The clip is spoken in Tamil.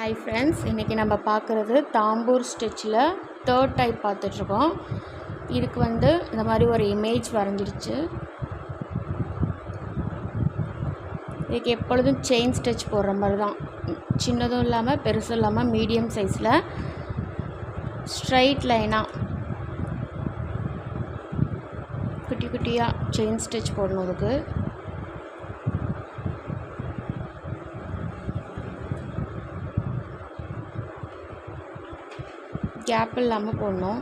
ஹாய் ஃப்ரெண்ட்ஸ், இன்றைக்கி நம்ம பார்க்குறது தாம்பூர் ஸ்டிச்சில் தேர்ட் டைப் பார்த்துட்ருக்கோம். இதுக்கு இந்த மாதிரி ஒரு இமேஜ் வரைஞ்சிருச்சு. இதுக்கு எப்பொழுதும் செயின் ஸ்டிச் போடுற மாதிரி தான், சின்னதும் இல்லாமல் பெருசும் இல்லாமல் மீடியம் சைஸில் ஸ்ட்ரைட் லைனாக குட்டி குட்டியாக செயின் ஸ்டிச் போடணும். அதுக்கு கேப் இல்லாமல் போடணும்.